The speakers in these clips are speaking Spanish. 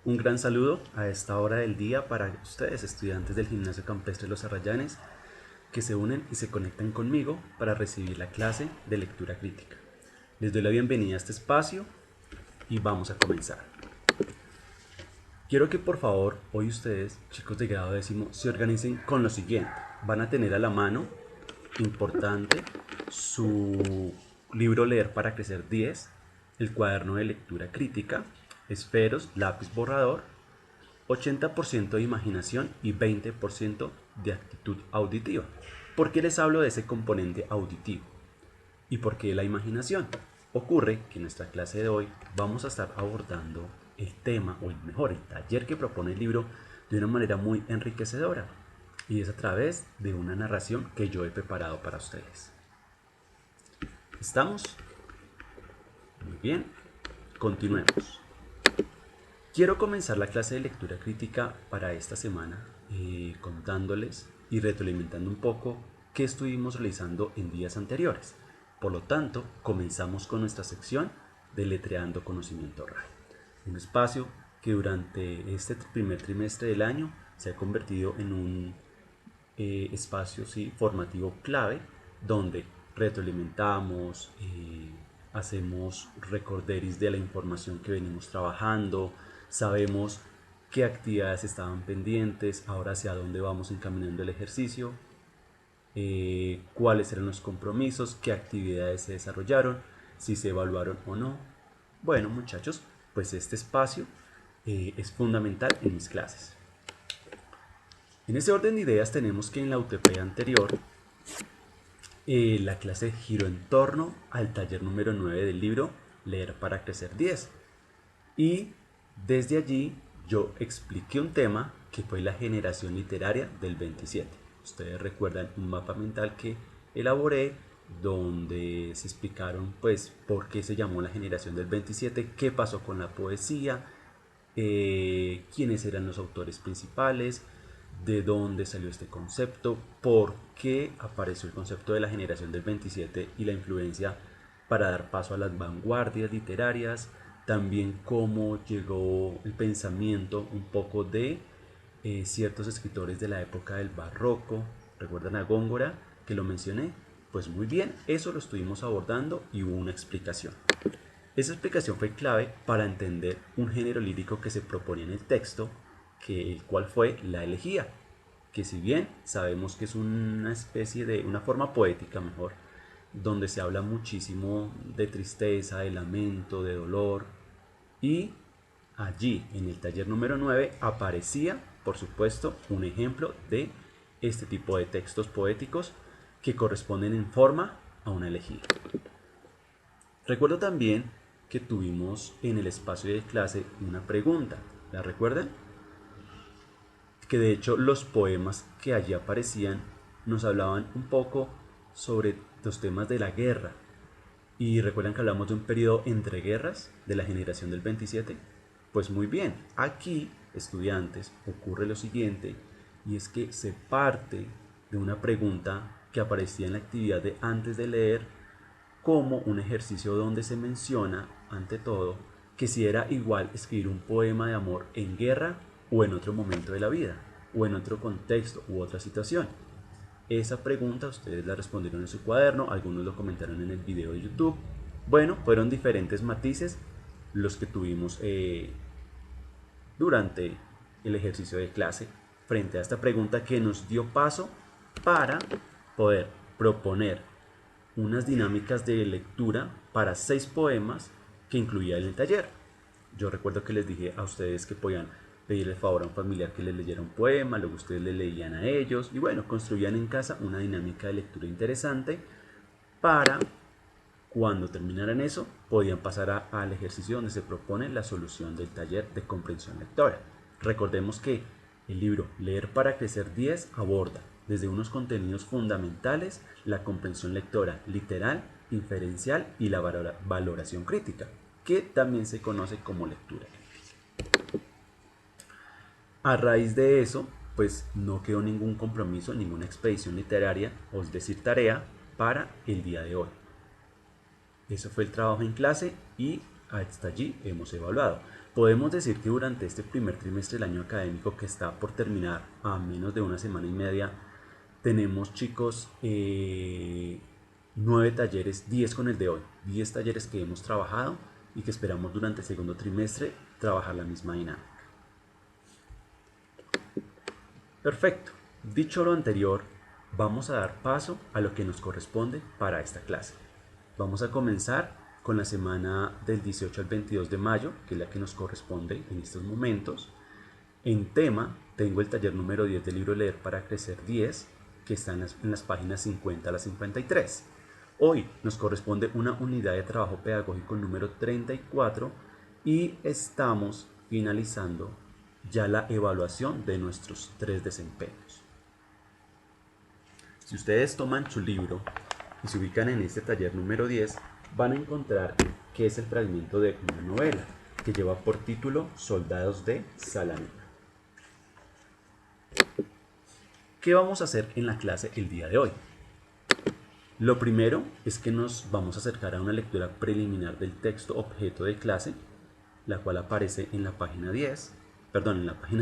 Un gran saludo a esta hora del día para ustedes, estudiantes del Gimnasio Campestre Los Arrayanes, que se unen y se conectan conmigo para recibir la clase de lectura crítica. Les doy la bienvenida a este espacio y vamos a comenzar. Quiero que por favor hoy ustedes, chicos de grado décimo, se organicen con lo siguiente. Van a tener a la mano, importante, su libro Leer para Crecer 10, el cuaderno de lectura crítica, esferos, lápiz borrador, 80% de imaginación y 20% de actitud auditiva. ¿Por qué les hablo de ese componente auditivo? ¿Y por qué la imaginación? Ocurre que en nuestra clase de hoy vamos a estar abordando el tema, o mejor, el taller que propone el libro de una manera muy enriquecedora, y es a través de una narración que yo he preparado para ustedes. ¿Estamos? Muy bien, continuemos. Quiero comenzar la clase de lectura crítica para esta semana contándoles y retroalimentando un poco qué estuvimos realizando en días anteriores. Por lo tanto, comenzamos con nuestra sección de Letreando Conocimiento Oral, un espacio que durante este primer trimestre del año se ha convertido en un espacio formativo clave donde retroalimentamos, hacemos recorderis de la información que venimos trabajando, sabemos qué actividades estaban pendientes, ahora hacia dónde vamos encaminando el ejercicio, cuáles eran los compromisos, qué actividades se desarrollaron, si se evaluaron o no. Bueno, muchachos, pues este espacio es fundamental en mis clases. En ese orden de ideas tenemos que en la UTP anterior la clase giró en torno al taller número 9 del libro Leer para Crecer 10. Y desde allí yo expliqué un tema que fue la generación literaria del 27. Ustedes recuerdan un mapa mental que elaboré donde se explicaron pues por qué se llamó la generación del 27, qué pasó con la poesía, quiénes eran los autores principales, de dónde salió este concepto, por qué apareció el concepto de la generación del 27 y la influencia para dar paso a las vanguardias literarias, también cómo llegó el pensamiento un poco de ciertos escritores de la época del barroco. ¿Recuerdan a Góngora que lo mencioné? Pues muy bien, eso lo estuvimos abordando y hubo una explicación. Esa explicación fue clave para entender un género lírico que se proponía en el texto, el cual fue la elegía, que si bien sabemos que es una especie de una forma poética mejor, donde se habla muchísimo de tristeza, de lamento, de dolor, y allí en el taller número 9 aparecía, por supuesto, un ejemplo de este tipo de textos poéticos que corresponden en forma a una elegía. Recuerdo también que tuvimos en el espacio de clase una pregunta, ¿la recuerdan? Que de hecho los poemas que allí aparecían nos hablaban un poco sobre los temas de la guerra. ¿Y recuerdan que hablamos de un periodo entre guerras de la generación del 27? Pues muy bien, aquí, estudiantes, ocurre lo siguiente, y es que se parte de una pregunta que aparecía en la actividad de antes de leer como un ejercicio donde se menciona, ante todo, que si era igual escribir un poema de amor en guerra o en otro momento de la vida, o en otro contexto u otra situación. Esa pregunta ustedes la respondieron en su cuaderno, algunos lo comentaron en el video de YouTube. Bueno, fueron diferentes matices los que tuvimos durante el ejercicio de clase frente a esta pregunta que nos dio paso para poder proponer unas dinámicas de lectura para 6 poemas que incluía en el taller. Yo recuerdo que les dije a ustedes que podían pedirle el favor a un familiar que les leyera un poema, luego ustedes le leían a ellos y bueno, construían en casa una dinámica de lectura interesante para cuando terminaran eso podían pasar al ejercicio donde se propone la solución del taller de comprensión lectora. Recordemos que el libro Leer para Crecer 10 aborda desde unos contenidos fundamentales la comprensión lectora literal, inferencial y la valoración crítica, que también se conoce como lectura. A raíz de eso, pues no quedó ningún compromiso, ninguna expedición literaria, o es decir, tarea, para el día de hoy. Eso fue el trabajo en clase y hasta allí hemos evaluado. Podemos decir que durante este primer trimestre del año académico que está por terminar a menos de una semana y media, tenemos, chicos, 9 talleres, 10 con el de hoy, 10 talleres que hemos trabajado y que esperamos durante el segundo trimestre trabajar la misma dinámica. Perfecto. Dicho lo anterior, vamos a dar paso a lo que nos corresponde para esta clase. Vamos a comenzar con la semana del 18 al 22 de mayo, que es la que nos corresponde en estos momentos. En tema, tengo el taller número 10 del libro Leer para Crecer 10, que está en las páginas 50 a las 53. Hoy nos corresponde una unidad de trabajo pedagógico número 34 y estamos finalizando ya la evaluación de nuestros 3 desempeños. Si ustedes toman su libro y se ubican en este taller número 10, van a encontrar que es el fragmento de una novela que lleva por título Soldados de Salamina. ¿Qué vamos a hacer en la clase el día de hoy? Lo primero es que nos vamos a acercar a una lectura preliminar del texto objeto de clase, la cual aparece en la página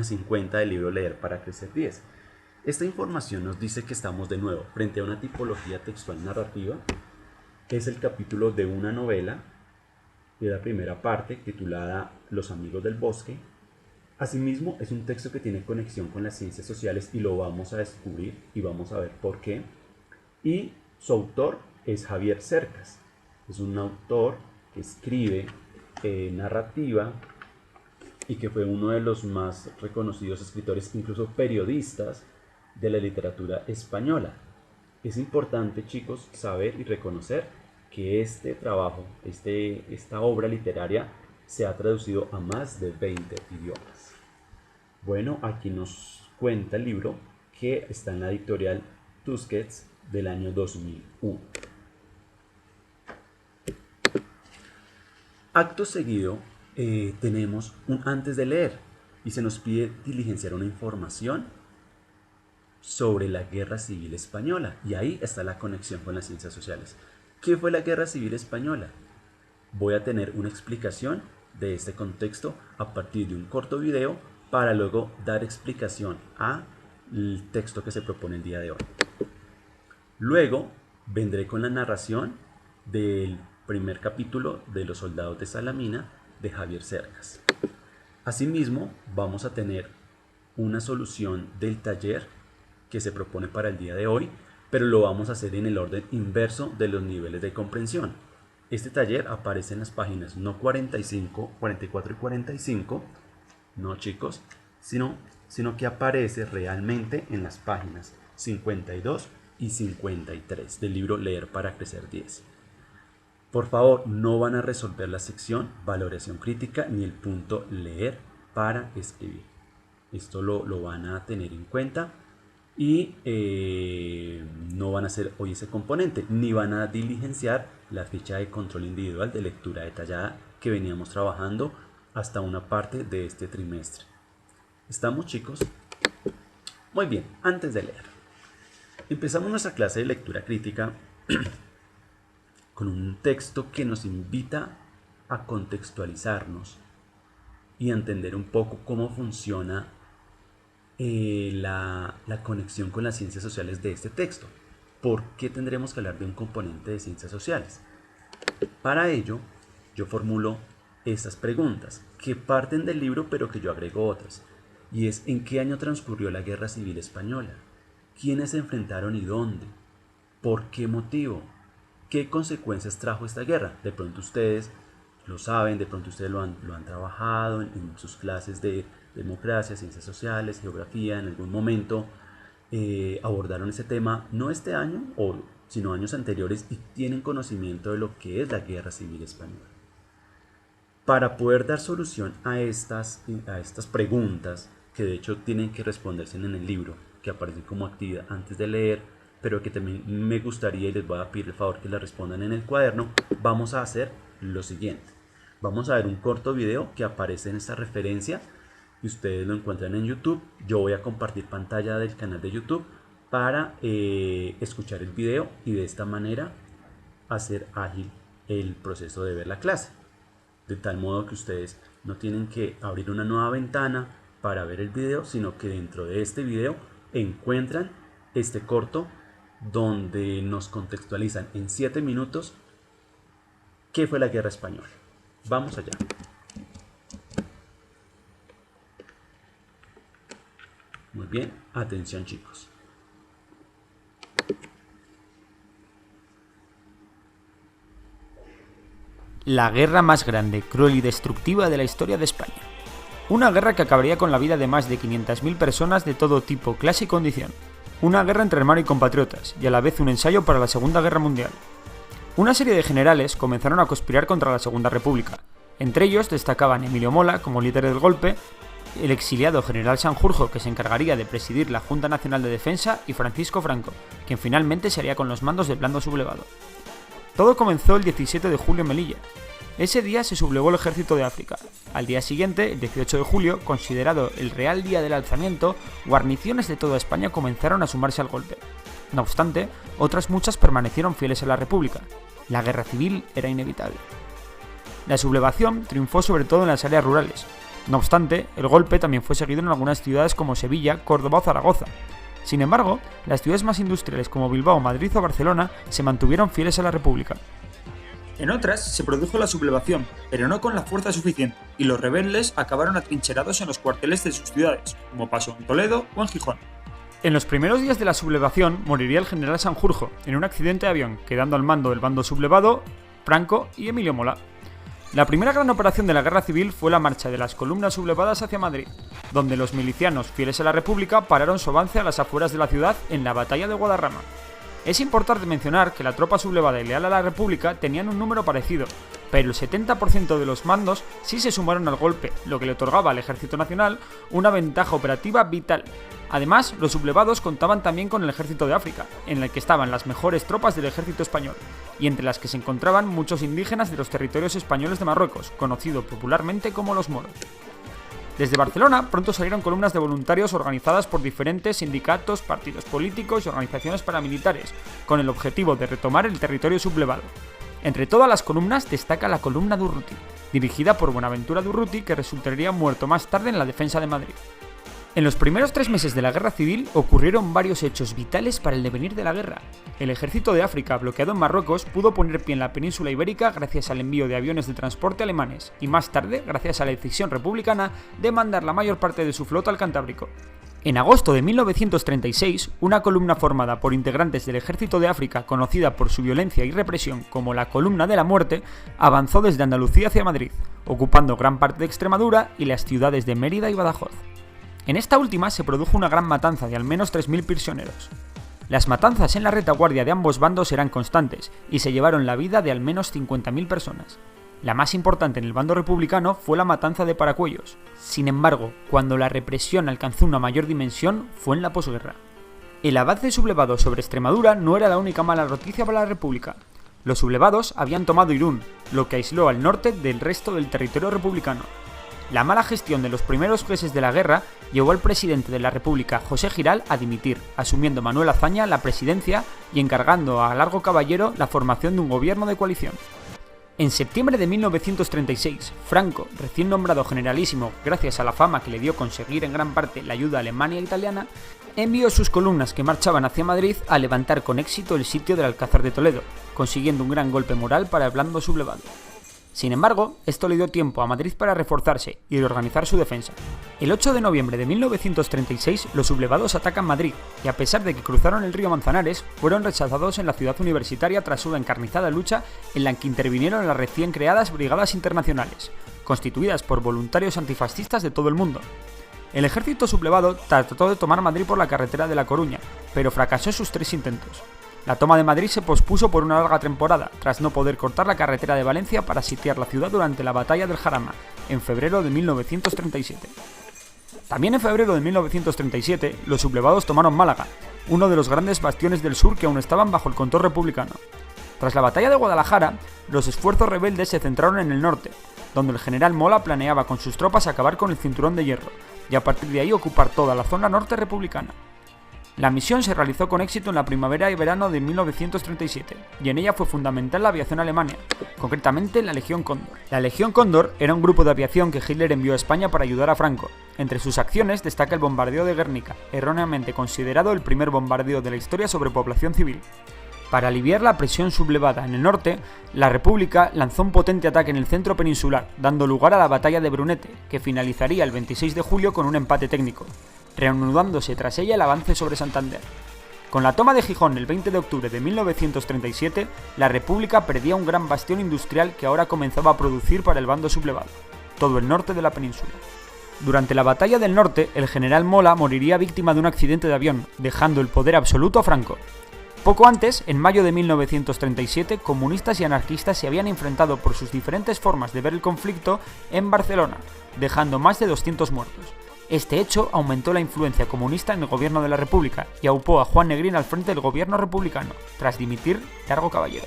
50 del libro Leer para Crecer 10. Esta información nos dice que estamos de nuevo frente a una tipología textual narrativa. Es el capítulo de una novela, de la primera parte, titulada Los amigos del bosque. Asimismo, es un texto que tiene conexión con las ciencias sociales y lo vamos a descubrir y vamos a ver por qué. Y su autor es Javier Cercas. Es un autor que escribe narrativa y que fue uno de los más reconocidos escritores, incluso periodistas, de la literatura española. Es importante, chicos, saber y reconocer que este trabajo, esta obra literaria, se ha traducido a más de 20 idiomas. Bueno, aquí nos cuenta el libro que está en la editorial Tusquets del año 2001. Acto seguido tenemos un antes de leer y se nos pide diligenciar una información sobre la Guerra Civil Española, y ahí está la conexión con las ciencias sociales. ¿Qué fue la Guerra Civil Española? Voy a tener una explicación de este contexto a partir de un corto video para luego dar explicación al texto que se propone el día de hoy. Luego vendré con la narración del primer capítulo de Los Soldados de Salamina de Javier Cercas. Asimismo, vamos a tener una solución del taller que se propone para el día de hoy, pero lo vamos a hacer en el orden inverso de los niveles de comprensión. Este taller aparece en las páginas no 45, 44 y 45, no, chicos, sino que aparece realmente en las páginas 52 y 53 del libro Leer para Crecer 10. Por favor, no van a resolver la sección valoración crítica ni el punto leer para escribir. Esto lo van a tener en cuenta y no van a hacer hoy ese componente, ni van a diligenciar la ficha de control individual de lectura detallada que veníamos trabajando hasta una parte de este trimestre. ¿Estamos, chicos? Muy bien, antes de leer, empezamos nuestra clase de lectura crítica con un texto que nos invita a contextualizarnos y a entender un poco cómo funciona la conexión con las ciencias sociales de este texto. ¿Por qué tendremos que hablar de un componente de ciencias sociales? Para ello, yo formulo estas preguntas que parten del libro pero que yo agrego otras. Y es: ¿en qué año transcurrió la Guerra Civil Española? ¿Quiénes se enfrentaron y dónde? ¿Por qué motivo? ¿Qué consecuencias trajo esta guerra? De pronto ustedes lo saben, de pronto ustedes lo han trabajado en sus clases de democracia, ciencias sociales, geografía, en algún momento abordaron ese tema, no este año, sino años anteriores, y tienen conocimiento de lo que es la Guerra Civil Española. Para poder dar solución a estas preguntas, que de hecho tienen que responderse en el libro, que aparece como actividad antes de leer, pero que también me gustaría y les voy a pedir el favor que la respondan en el cuaderno, vamos a hacer lo siguiente. Vamos a ver un corto video que aparece en esta referencia y ustedes lo encuentran en YouTube. Yo voy a compartir pantalla del canal de YouTube para escuchar el video y de esta manera hacer ágil el proceso de ver la clase. de tal modo que ustedes no tienen que abrir una nueva ventana para ver el video, sino que dentro de este video encuentran este corto donde nos contextualizan en 7 minutos qué fue la Guerra Española. Vamos allá. Muy bien, atención chicos. La guerra más grande, cruel y destructiva de la historia de España. Una guerra que acabaría con la vida de más de 500.000 personas de todo tipo, clase y condición. Una guerra entre hermano y compatriotas, y a la vez un ensayo para la Segunda Guerra Mundial. Una serie de generales comenzaron a conspirar contra la Segunda República. Entre ellos destacaban Emilio Mola como líder del golpe, el exiliado general Sanjurjo, que se encargaría de presidir la Junta Nacional de Defensa, y Francisco Franco, quien finalmente se haría con los mandos del bando sublevado. Todo comenzó el 17 de julio en Melilla. Ese día se sublevó el ejército de África. Al día siguiente, el 18 de julio, considerado el real día del alzamiento, guarniciones de toda España comenzaron a sumarse al golpe. No obstante, otras muchas permanecieron fieles a la República. La guerra civil era inevitable. La sublevación triunfó sobre todo en las áreas rurales. No obstante, el golpe también fue seguido en algunas ciudades como Sevilla, Córdoba o Zaragoza. Sin embargo, las ciudades más industriales como Bilbao, Madrid o Barcelona se mantuvieron fieles a la República. En otras se produjo la sublevación, pero no con la fuerza suficiente, y los rebeldes acabaron atrincherados en los cuarteles de sus ciudades, como pasó en Toledo o en Gijón. En los primeros días de la sublevación moriría el general Sanjurjo en un accidente de avión, quedando al mando del bando sublevado Franco y Emilio Mola. La primera gran operación de la guerra civil fue la marcha de las columnas sublevadas hacia Madrid, donde los milicianos fieles a la República pararon su avance a las afueras de la ciudad en la batalla de Guadarrama. Es importante mencionar que la tropa sublevada y leal a la República tenían un número parecido, pero el 70% de los mandos sí se sumaron al golpe, lo que le otorgaba al Ejército Nacional una ventaja operativa vital. Además, los sublevados contaban también con el Ejército de África, en el que estaban las mejores tropas del ejército español, y entre las que se encontraban muchos indígenas de los territorios españoles de Marruecos, conocido popularmente como los moros. Desde Barcelona pronto salieron columnas de voluntarios organizadas por diferentes sindicatos, partidos políticos y organizaciones paramilitares, con el objetivo de retomar el territorio sublevado. Entre todas las columnas destaca la columna de Urruti, dirigida por Buenaventura Durruti, que resultaría muerto más tarde en la defensa de Madrid. En los primeros 3 meses de la guerra civil ocurrieron varios hechos vitales para el devenir de la guerra. El ejército de África, bloqueado en Marruecos, pudo poner pie en la península ibérica gracias al envío de aviones de transporte alemanes y más tarde gracias a la decisión republicana de mandar la mayor parte de su flota al Cantábrico. En agosto de 1936, una columna formada por integrantes del ejército de África, conocida por su violencia y represión como la Columna de la Muerte, avanzó desde Andalucía hacia Madrid, ocupando gran parte de Extremadura y las ciudades de Mérida y Badajoz. En esta última se produjo una gran matanza de al menos 3.000 prisioneros. Las matanzas en la retaguardia de ambos bandos eran constantes y se llevaron la vida de al menos 50.000 personas. La más importante en el bando republicano fue la matanza de Paracuellos. Sin embargo, cuando la represión alcanzó una mayor dimensión fue en la posguerra. El avance sublevado sobre Extremadura no era la única mala noticia para la República. Los sublevados habían tomado Irún, lo que aisló al norte del resto del territorio republicano. La mala gestión de los primeros meses de la guerra llevó al presidente de la República, José Giral, a dimitir, asumiendo Manuel Azaña la presidencia y encargando a Largo Caballero la formación de un gobierno de coalición. En septiembre de 1936, Franco, recién nombrado generalísimo gracias a la fama que le dio conseguir en gran parte la ayuda alemana e italiana, envió sus columnas que marchaban hacia Madrid a levantar con éxito el sitio del Alcázar de Toledo, consiguiendo un gran golpe moral para el bando sublevado. Sin embargo, esto le dio tiempo a Madrid para reforzarse y reorganizar su defensa. El 8 de noviembre de 1936, los sublevados atacan Madrid y, a pesar de que cruzaron el río Manzanares, fueron rechazados en la ciudad universitaria tras una encarnizada lucha en la que intervinieron las recién creadas Brigadas Internacionales, constituidas por voluntarios antifascistas de todo el mundo. El ejército sublevado trató de tomar Madrid por la carretera de La Coruña, pero fracasó en sus 3 intentos. La toma de Madrid se pospuso por una larga temporada, tras no poder cortar la carretera de Valencia para sitiar la ciudad durante la batalla del Jarama, en febrero de 1937. También en febrero de 1937, los sublevados tomaron Málaga, uno de los grandes bastiones del sur que aún estaban bajo el control republicano. Tras la batalla de Guadalajara, los esfuerzos rebeldes se centraron en el norte, donde el general Mola planeaba con sus tropas acabar con el Cinturón de Hierro, y a partir de ahí ocupar toda la zona norte republicana. La misión se realizó con éxito en la primavera y verano de 1937, y en ella fue fundamental la aviación alemana, concretamente la Legión Cóndor. La Legión Cóndor era un grupo de aviación que Hitler envió a España para ayudar a Franco. Entre sus acciones destaca el bombardeo de Guernica, erróneamente considerado el primer bombardeo de la historia sobre población civil. Para aliviar la presión sublevada en el norte, la República lanzó un potente ataque en el centro peninsular, dando lugar a la batalla de Brunete, que finalizaría el 26 de julio con un empate técnico, reanudándose tras ella el avance sobre Santander. Con la toma de Gijón el 20 de octubre de 1937, la República perdía un gran bastión industrial que ahora comenzaba a producir para el bando sublevado, todo el norte de la península. Durante la batalla del norte, el general Mola moriría víctima de un accidente de avión, dejando el poder absoluto a Franco. Poco antes, en mayo de 1937, comunistas y anarquistas se habían enfrentado por sus diferentes formas de ver el conflicto en Barcelona, dejando más de 200 muertos. Este hecho aumentó la influencia comunista en el gobierno de la República y aupó a Juan Negrín al frente del gobierno republicano, tras dimitir Largo Caballero.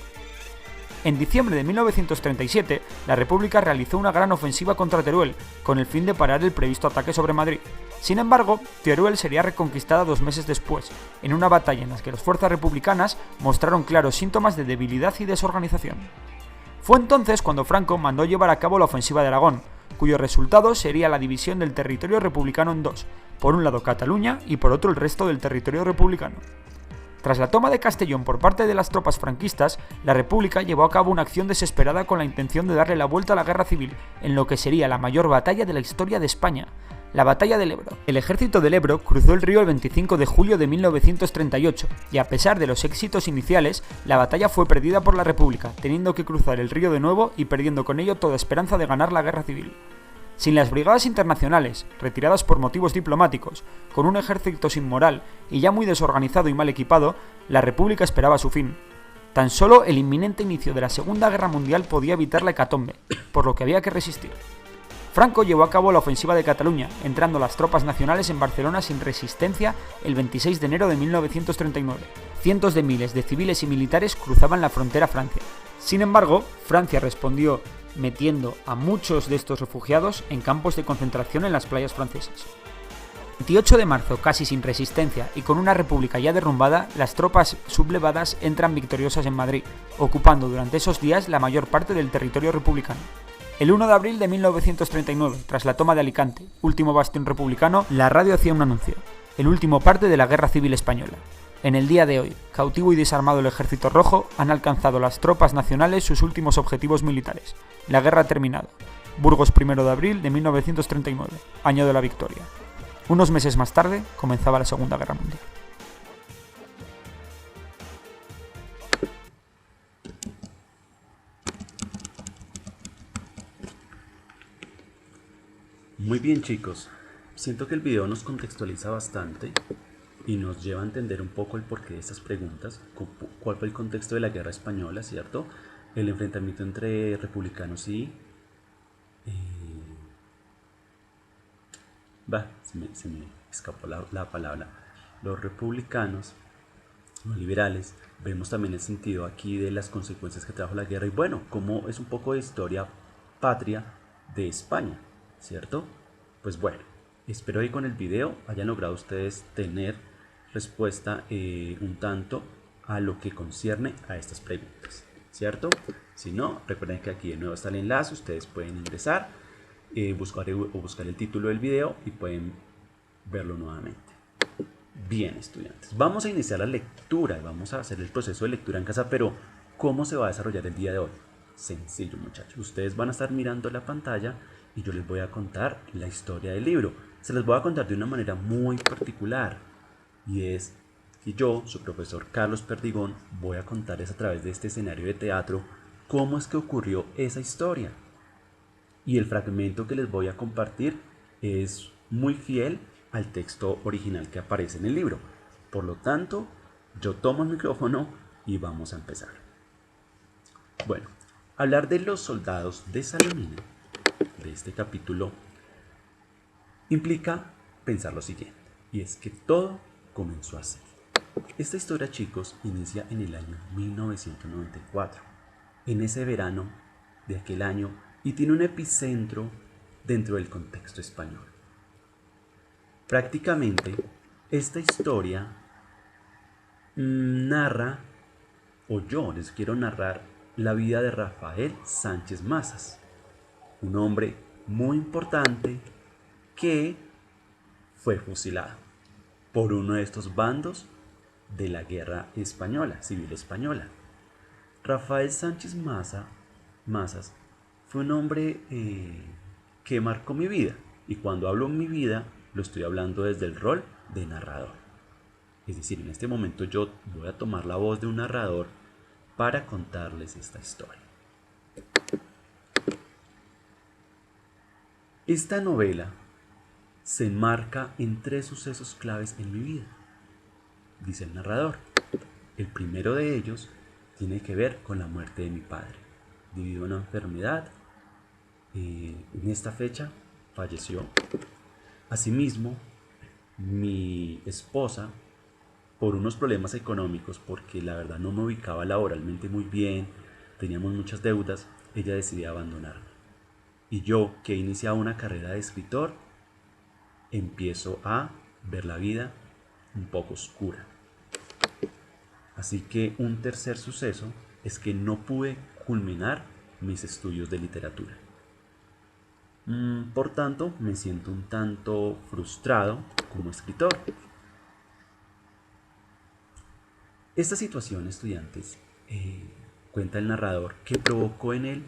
En diciembre de 1937, la República realizó una gran ofensiva contra Teruel, con el fin de parar el previsto ataque sobre Madrid. Sin embargo, Teruel sería reconquistada 2 meses después, en una batalla en la que las fuerzas republicanas mostraron claros síntomas de debilidad y desorganización. Fue entonces cuando Franco mandó llevar a cabo la ofensiva de Aragón, cuyo resultado sería la división del territorio republicano en dos, por un lado Cataluña y por otro el resto del territorio republicano. Tras la toma de Castellón por parte de las tropas franquistas, la República llevó a cabo una acción desesperada con la intención de darle la vuelta a la guerra civil, en lo que sería la mayor batalla de la historia de España, la Batalla del Ebro. El ejército del Ebro cruzó el río el 25 de julio de 1938, y a pesar de los éxitos iniciales, la batalla fue perdida por la República, teniendo que cruzar el río de nuevo y perdiendo con ello toda esperanza de ganar la guerra civil. Sin las brigadas internacionales, retiradas por motivos diplomáticos, con un ejército sin moral y ya muy desorganizado y mal equipado, la República esperaba su fin. Tan solo el inminente inicio de la Segunda Guerra Mundial podía evitar la hecatombe, por lo que había que resistir. Franco llevó a cabo la ofensiva de Cataluña, entrando las tropas nacionales en Barcelona sin resistencia el 26 de enero de 1939. Cientos de miles de civiles y militares cruzaban la frontera a Francia. Sin embargo, Francia respondió metiendo a muchos de estos refugiados en campos de concentración en las playas francesas. El 28 de marzo, casi sin resistencia y con una república ya derrumbada, las tropas sublevadas entran victoriosas en Madrid, ocupando durante esos días la mayor parte del territorio republicano. El 1 de abril de 1939, tras la toma de Alicante, último bastión republicano, la radio hacía un anuncio: el último parte de la Guerra Civil Española. En el día de hoy, cautivo y desarmado el Ejército Rojo, han alcanzado las tropas nacionales sus últimos objetivos militares. La guerra ha terminado. Burgos, 1 de abril de 1939, año de la victoria. Unos meses más tarde, comenzaba la Segunda Guerra Mundial. Muy bien, chicos, siento que el video nos contextualiza bastante y nos lleva a entender un poco el porqué de estas preguntas, cuál fue el contexto de la guerra española, ¿cierto? El enfrentamiento entre republicanos y... se me escapó la palabra. Los republicanos, los liberales. Vemos también el sentido aquí de las consecuencias que trajo la guerra y bueno, como es un poco de historia patria de España, ¿cierto? Pues bueno, espero que con el video hayan logrado ustedes tener respuesta un tanto a lo que concierne a estas preguntas, ¿cierto? Si no, recuerden que aquí de nuevo está el enlace, ustedes pueden ingresar, buscar el título del video y pueden verlo nuevamente. Bien, estudiantes, vamos a iniciar la lectura, vamos a hacer el proceso de lectura en casa, pero ¿cómo se va a desarrollar el día de hoy? Sencillo, muchachos, ustedes van a estar mirando la pantalla y yo les voy a contar la historia del libro. Se les voy a contar de una manera muy particular y es que yo, su profesor Carlos Perdigón, voy a contarles a través de este escenario de teatro cómo es que ocurrió esa historia. Y el fragmento que les voy a compartir es muy fiel al texto original que aparece en el libro. Por lo tanto, yo tomo el micrófono y vamos a empezar. Bueno, hablar de los soldados de Salamina, de este capítulo, implica pensar lo siguiente, y es que todo comenzó así. Esta historia, chicos, inicia en el año 1994, en ese verano de aquel año, y tiene un epicentro dentro del contexto español. Prácticamente, esta historia narra, o yo les quiero narrar, la vida de Rafael Sánchez Mazas, un hombre muy importante que fue fusilado por uno de estos bandos de la guerra española, civil española. Rafael Sánchez Mazas fue un hombre que marcó mi vida, y cuando hablo en mi vida lo estoy hablando desde el rol de narrador. Es decir, en este momento yo voy a tomar la voz de un narrador para contarles esta historia. Esta novela se enmarca en 3 sucesos claves en mi vida, dice el narrador. El primero de ellos tiene que ver con la muerte de mi padre, debido a una enfermedad. En esta fecha falleció. Asimismo, mi esposa, por unos problemas económicos, porque la verdad no me ubicaba laboralmente muy bien, teníamos muchas deudas, ella decidió abandonarme. Y yo, que he iniciado una carrera de escritor, empiezo a ver la vida un poco oscura. Así que un tercer suceso es que no pude culminar mis estudios de literatura. Por tanto, me siento un tanto frustrado como escritor. Esta situación, estudiantes, cuenta el narrador, que provocó en él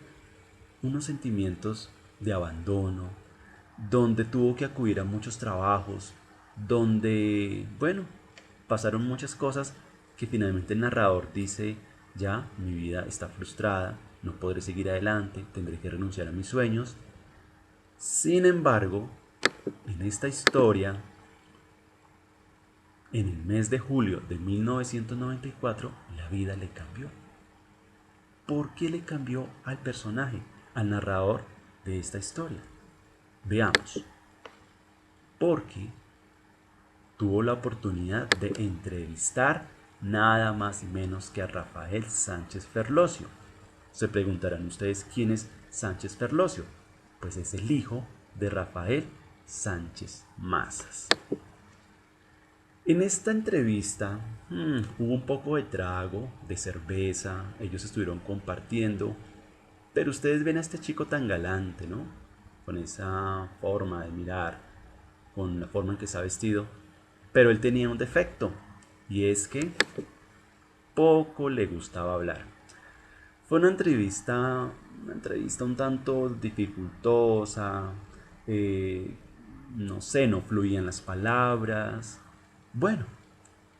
unos sentimientos de abandono, donde tuvo que acudir a muchos trabajos, donde, bueno, pasaron muchas cosas que finalmente el narrador dice: ya, mi vida está frustrada, no podré seguir adelante, tendré que renunciar a mis sueños. Sin embargo, en esta historia, en el mes de julio de 1994, la vida le cambió. ¿Por qué le cambió al personaje, al narrador de esta historia? Veamos. Porque tuvo la oportunidad de entrevistar nada más y menos que a Rafael Sánchez Ferlosio. Se preguntarán ustedes quién es Sánchez Ferlosio. Pues es el hijo de Rafael Sánchez Mazas. En esta entrevista hubo un poco de trago, de cerveza, ellos estuvieron compartiendo, pero ustedes ven a este chico tan galante, ¿no? Con esa forma de mirar, con la forma en que se ha vestido, pero él tenía un defecto, y es que poco le gustaba hablar. Fue una entrevista un tanto dificultosa, no sé, no fluían las palabras. Bueno,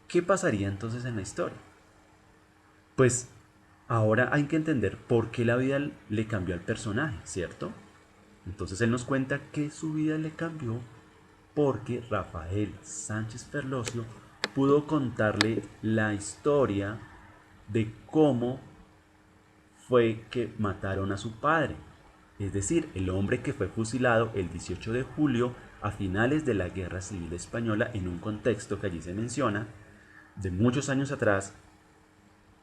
¿qué pasaría entonces en la historia? Pues ahora hay que entender por qué la vida le cambió al personaje, ¿cierto? Entonces él nos cuenta que su vida le cambió porque Rafael Sánchez Ferlosio pudo contarle la historia de cómo fue que mataron a su padre, es decir, el hombre que fue fusilado el 18 de julio a finales de la Guerra Civil Española, en un contexto que allí se menciona, de muchos años atrás.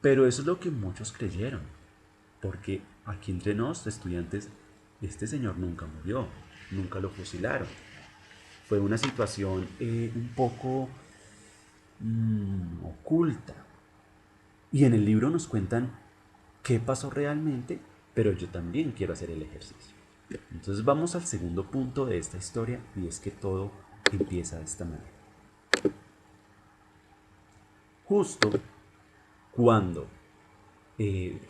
Pero eso es lo que muchos creyeron, porque aquí entre nos, estudiantes, este señor nunca murió, nunca lo fusilaron. Fue una situación un poco oculta. Y en el libro nos cuentan qué pasó realmente, pero yo también quiero hacer el ejercicio. Entonces vamos al segundo punto de esta historia, y es que todo empieza de esta manera. Justo cuando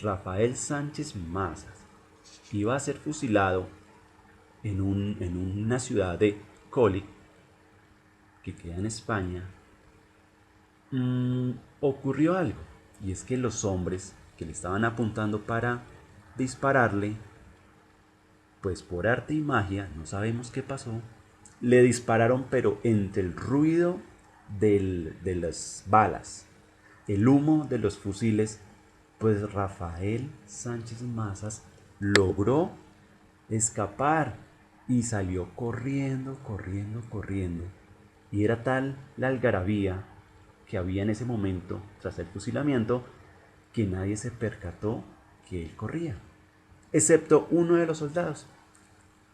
Rafael Sánchez Mazas iba a ser fusilado en una ciudad de Coli, que queda en España, ocurrió algo, y es que los hombres que le estaban apuntando para dispararle, pues por arte y magia, no sabemos qué pasó, le dispararon, pero entre el ruido de las balas, el humo de los fusiles, pues Rafael Sánchez Mazas logró escapar y salió corriendo. Y era tal la algarabía que había en ese momento tras el fusilamiento que nadie se percató que él corría, excepto uno de los soldados,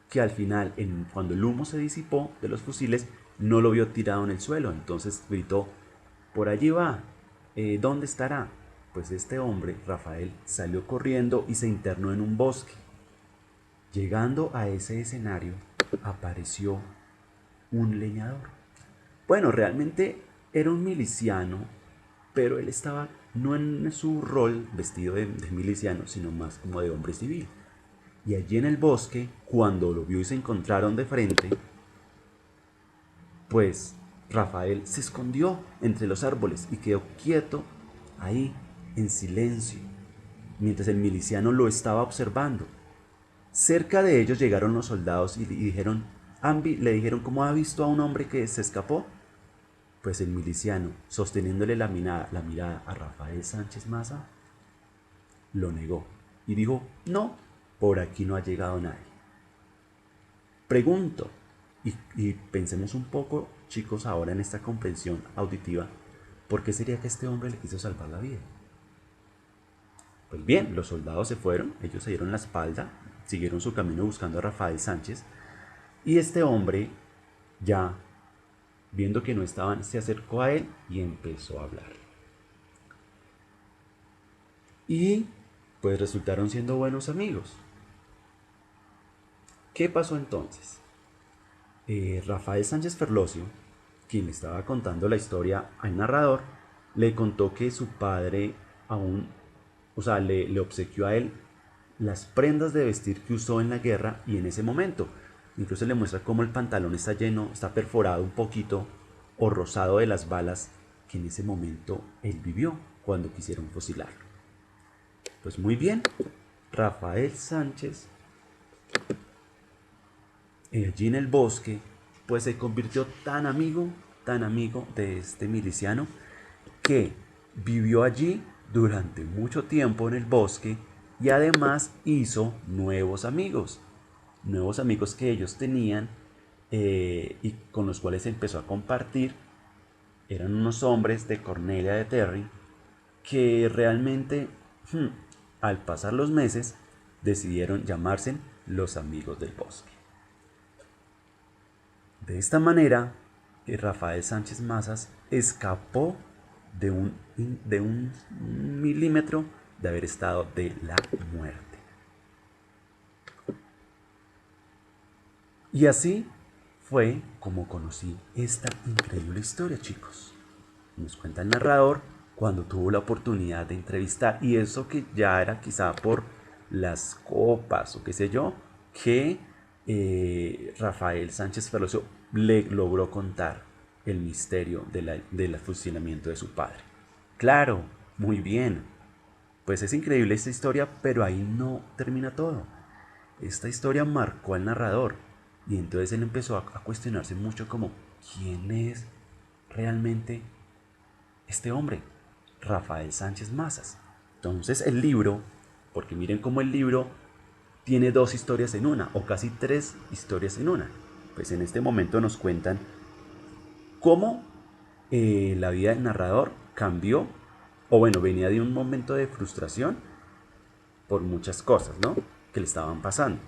que al final, cuando el humo se disipó de los fusiles, no lo vio tirado en el suelo. Entonces gritó: por allí va. ¿Dónde estará? Pues este hombre, Rafael, salió corriendo y se internó en un bosque. Llegando a ese escenario, apareció un leñador. Bueno, realmente era un miliciano, pero él estaba no en su rol vestido de miliciano, sino más como de hombre civil. Y allí en el bosque, cuando lo vio y se encontraron de frente, pues Rafael se escondió entre los árboles y quedó quieto ahí, en silencio, mientras el miliciano lo estaba observando. Cerca de ellos llegaron los soldados y le dijeron cómo ha visto a un hombre que se escapó. Pues el miliciano, sosteniéndole la mirada a Rafael Sánchez Maza, lo negó y dijo, no, por aquí no ha llegado nadie. Pregunto, y pensemos un poco, chicos, ahora en esta comprensión auditiva, ¿por qué sería que este hombre le quiso salvar la vida? Pues bien, los soldados se fueron, ellos se dieron la espalda, siguieron su camino buscando a Rafael Sánchez, y este hombre, ya viendo que no estaban, se acercó a él y empezó a hablar. Y pues resultaron siendo buenos amigos. ¿Qué pasó entonces? Rafael Sánchez Ferlosio, quien le estaba contando la historia al narrador, le contó que su padre le obsequió a él las prendas de vestir que usó en la guerra y en ese momento. Incluso le muestra cómo el pantalón está lleno, está perforado un poquito o rosado de las balas que en ese momento él vivió cuando quisieron fusilarlo. Pues muy bien, Rafael Sánchez, allí en el bosque, pues se convirtió tan amigo de este miliciano, que vivió allí durante mucho tiempo en el bosque y además hizo nuevos amigos que ellos tenían y con los cuales empezó a compartir. Eran unos hombres de Cornelia de Terry que realmente, al pasar los meses, decidieron llamarse los amigos del bosque. De esta manera, Rafael Sánchez Mazas escapó de un milímetro de haber estado de la muerte. Y así fue como conocí esta increíble historia, chicos. Nos cuenta el narrador cuando tuvo la oportunidad de entrevistar, y eso que ya era quizá por las copas o qué sé yo, que Rafael Sánchez Ferlosio le logró contar el misterio del fusilamiento de su padre. Claro, muy bien. Pues es increíble esta historia, pero ahí no termina todo. Esta historia marcó al narrador y entonces él empezó a cuestionarse mucho como, ¿quién es realmente este hombre? Rafael Sánchez Mazas. Entonces el libro, porque miren cómo el libro tiene dos historias en una, o casi tres historias en una. Pues en este momento nos cuentan cómo la vida del narrador cambió, o bueno, venía de un momento de frustración por muchas cosas, ¿no?, que le estaban pasando.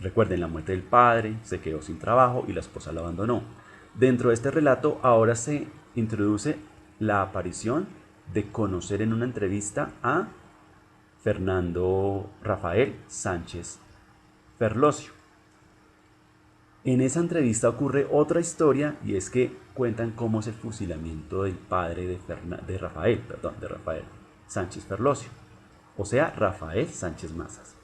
Recuerden la muerte del padre, se quedó sin trabajo y la esposa lo abandonó. Dentro de este relato ahora se introduce la aparición de conocer en una entrevista a Fernando Rafael Sánchez Ferlosio. En esa entrevista ocurre otra historia, y es que cuentan cómo es el fusilamiento del padre de Rafael Sánchez Ferlosio, o sea, Rafael Sánchez Mazas.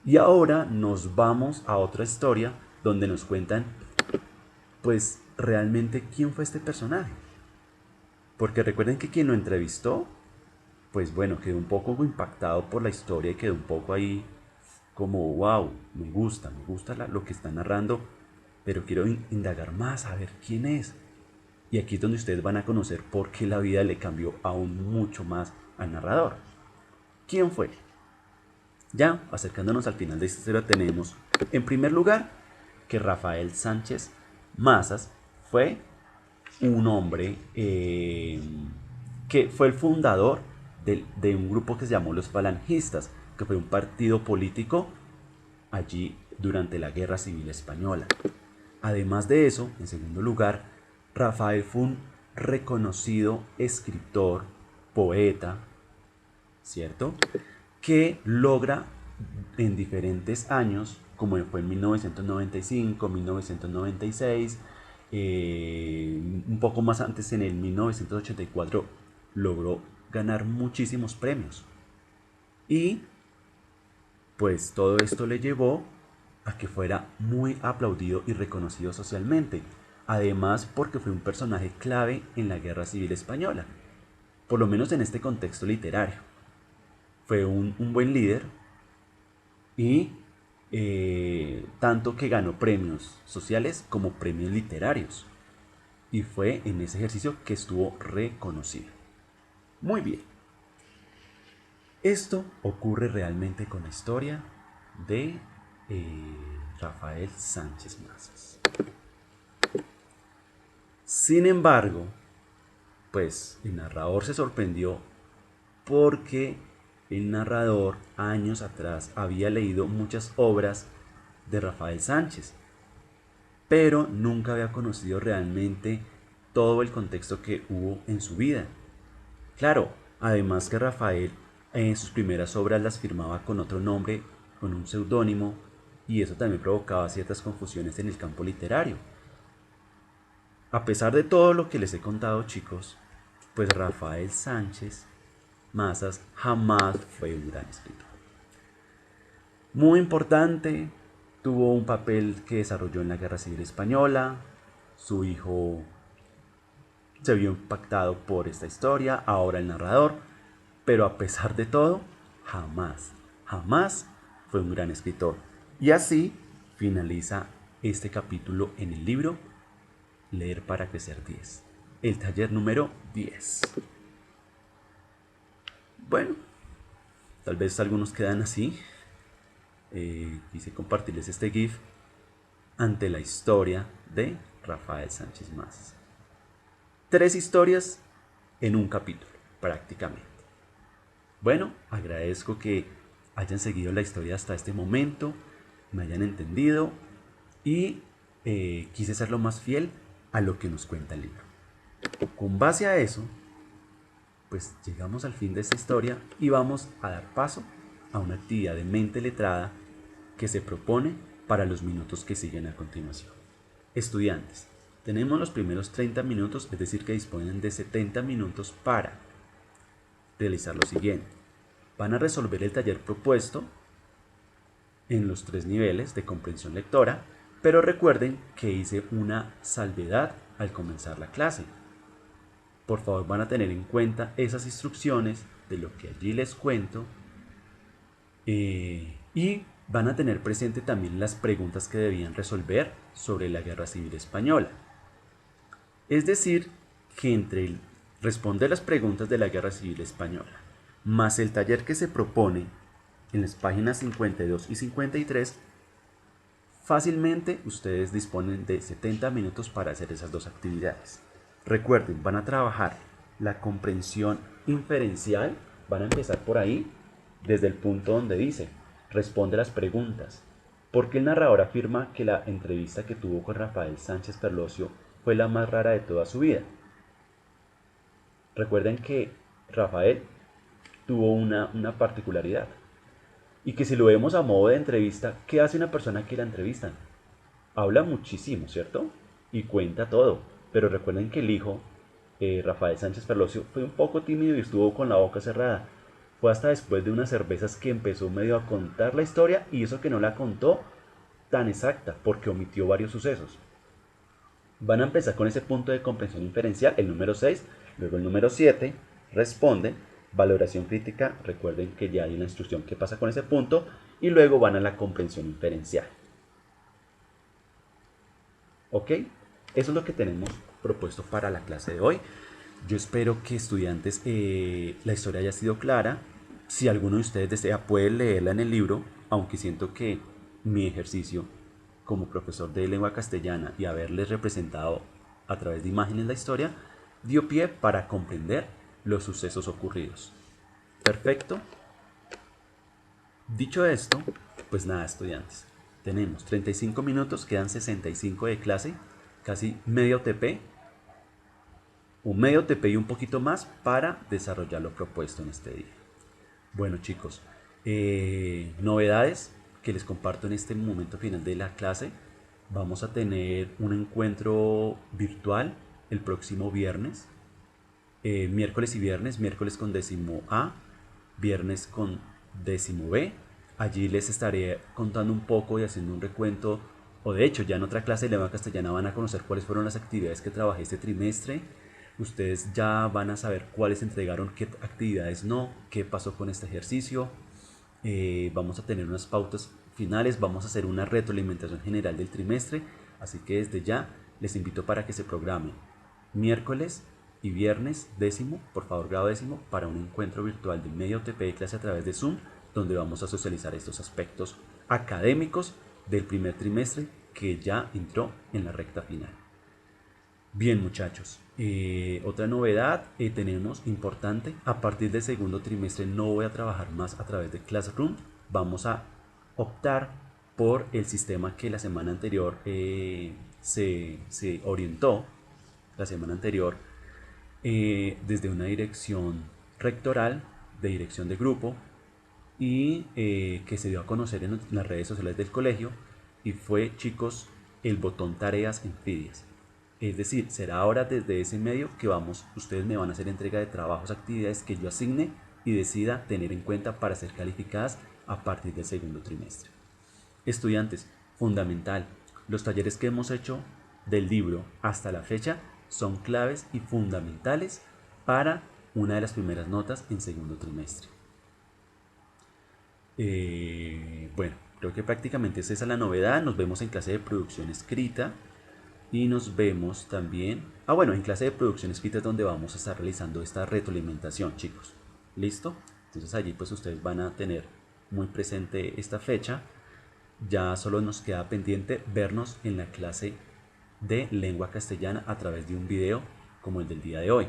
Y ahora nos vamos a otra historia donde nos cuentan, pues, realmente quién fue este personaje. Porque recuerden que quien lo entrevistó, pues bueno, quedó un poco impactado por la historia y quedó un poco ahí como, wow, me gusta lo que está narrando, pero quiero indagar más, a ver quién es. Y aquí es donde ustedes van a conocer por qué la vida le cambió aún mucho más al narrador. ¿Quién fue? Ya acercándonos al final de esta historia tenemos, en primer lugar, que Rafael Sánchez Mazas fue un hombre que fue el fundador de un grupo que se llamó los Falangistas, que fue un partido político allí durante la Guerra Civil Española. Además de eso, en segundo lugar, Rafael fue reconocido escritor, poeta, ¿cierto? Que logra en diferentes años, como fue en 1995, 1996, un poco más antes en el 1984, logró ganar muchísimos premios. Y pues todo esto le llevó a que fuera muy aplaudido y reconocido socialmente. Además porque fue un personaje clave en la Guerra Civil Española, por lo menos en este contexto literario. Fue un buen líder y tanto que ganó premios sociales como premios literarios. Y fue en ese ejercicio que estuvo reconocido. Muy bien. Esto ocurre realmente con la historia de Rafael Sánchez Mazas. Sin embargo, pues el narrador se sorprendió porque el narrador años atrás había leído muchas obras de Rafael Sánchez, pero nunca había conocido realmente todo el contexto que hubo en su vida. Claro, además que Rafael en sus primeras obras las firmaba con otro nombre, con un seudónimo, y eso también provocaba ciertas confusiones en el campo literario. A pesar de todo lo que les he contado, chicos, pues Rafael Sánchez Mazas jamás fue un gran escritor. Muy importante, tuvo un papel que desarrolló en la Guerra Civil Española. Su hijo se vio impactado por esta historia, ahora el narrador, pero a pesar de todo, jamás fue un gran escritor. Y así finaliza este capítulo en el libro Leer para Crecer 10, el taller número 10. Bueno, tal vez algunos quedan así. Quise compartirles este GIF ante la historia de Rafael Sánchez Mazas. 3 historias en un capítulo, prácticamente. Bueno, agradezco que hayan seguido la historia hasta este momento, me hayan entendido y quise ser lo más fiel a lo que nos cuenta el libro. Con base a eso, pues llegamos al fin de esta historia y vamos a dar paso a una actividad de mente letrada que se propone para los minutos que siguen a continuación. Estudiantes, tenemos los primeros 30 minutos, es decir que disponen de 70 minutos para realizar lo siguiente. Van a resolver el taller propuesto en los 3 niveles de comprensión lectora, pero recuerden que hice una salvedad al comenzar la clase. Por favor, van a tener en cuenta esas instrucciones de lo que allí les cuento y van a tener presente también las preguntas que debían resolver sobre la Guerra Civil Española. Es decir, que entre responder las preguntas de la Guerra Civil Española más el taller que se propone en las páginas 52 y 53, fácilmente ustedes disponen de 70 minutos para hacer esas dos actividades. Recuerden, van a trabajar la comprensión inferencial, van a empezar por ahí, desde el punto donde dice, responde las preguntas. ¿Por qué el narrador afirma que la entrevista que tuvo con Rafael Sánchez Ferlosio fue la más rara de toda su vida? Recuerden que Rafael tuvo una particularidad, y que si lo vemos a modo de entrevista, ¿qué hace una persona que la entrevistan? Habla muchísimo, ¿cierto? Y cuenta todo. Pero recuerden que el hijo, Rafael Sánchez Ferlosio, fue un poco tímido y estuvo con la boca cerrada. Fue hasta después de unas cervezas que empezó medio a contar la historia, y eso que no la contó tan exacta, porque omitió varios sucesos. Van a empezar con ese punto de comprensión inferencial, el número 6, luego el número 7, responden, valoración crítica, recuerden que ya hay una instrucción que pasa con ese punto, y luego van a la comprensión inferencial. ¿Ok? Eso es lo que tenemos propuesto para la clase de hoy. Yo espero que estudiantes la historia haya sido clara. Si alguno de ustedes desea puede leerla en el libro, aunque siento que mi ejercicio como profesor de lengua castellana y haberles representado a través de imágenes la historia dio pie para comprender los sucesos ocurridos. Perfecto. Dicho esto, pues nada, estudiantes, tenemos 35 minutos, quedan 65 de clase, casi media UTP. un medio TP y un poquito más para desarrollar lo propuesto en este día. Bueno chicos, novedades que les comparto en este momento final de la clase. Vamos a tener un encuentro virtual el próximo viernes, miércoles y viernes, miércoles con décimo A, viernes con décimo B. Allí les estaré contando un poco y haciendo un recuento, o de hecho ya en otra clase de lengua castellana van a conocer cuáles fueron las actividades que trabajé este trimestre. Ustedes ya van a saber cuáles entregaron, qué actividades no, qué pasó con este ejercicio. Vamos a tener unas pautas finales, vamos a hacer una retroalimentación general del trimestre, así que desde ya les invito para que se programen miércoles y viernes décimo, por favor grado décimo, para un encuentro virtual de medio TP de clase a través de Zoom, donde vamos a socializar estos aspectos académicos del primer trimestre que ya entró en la recta final. Bien muchachos, otra novedad tenemos importante, a partir del segundo trimestre no voy a trabajar más a través de Classroom, vamos a optar por el sistema que la semana anterior se orientó, la semana anterior, desde una dirección rectoral, de dirección de grupo, y que se dio a conocer en las redes sociales del colegio, y fue, chicos, el botón tareas en Fidias. Es decir, será ahora desde ese medio que ustedes me van a hacer entrega de trabajos, actividades que yo asigne y decida tener en cuenta para ser calificadas a partir del segundo trimestre. Estudiantes, fundamental, los talleres que hemos hecho del libro hasta la fecha son claves y fundamentales para una de las primeras notas en segundo trimestre. Bueno, creo que prácticamente es esa la novedad. Nos vemos en clase de producción escrita y nos vemos también, en clase de producción escrita es donde vamos a estar realizando esta retroalimentación, chicos. ¿Listo? Entonces allí pues ustedes van a tener muy presente esta fecha. Ya solo nos queda pendiente vernos en la clase de lengua castellana a través de un video como el del día de hoy.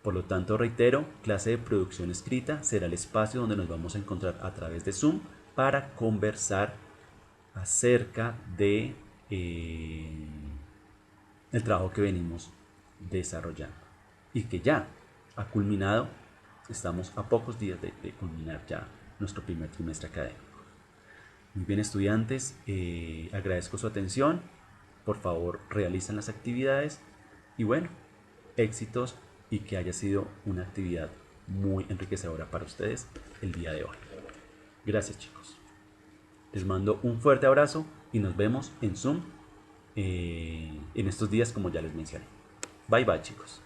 Por lo tanto, reitero, clase de producción escrita será el espacio donde nos vamos a encontrar a través de Zoom para conversar acerca de el trabajo que venimos desarrollando y que ya ha culminado. Estamos a pocos días de culminar ya nuestro primer trimestre académico. Muy bien estudiantes, agradezco su atención, por favor realicen las actividades y bueno, éxitos y que haya sido una actividad muy enriquecedora para ustedes el día de hoy. Gracias chicos, les mando un fuerte abrazo y nos vemos en Zoom en estos días como ya les mencioné. Bye bye chicos.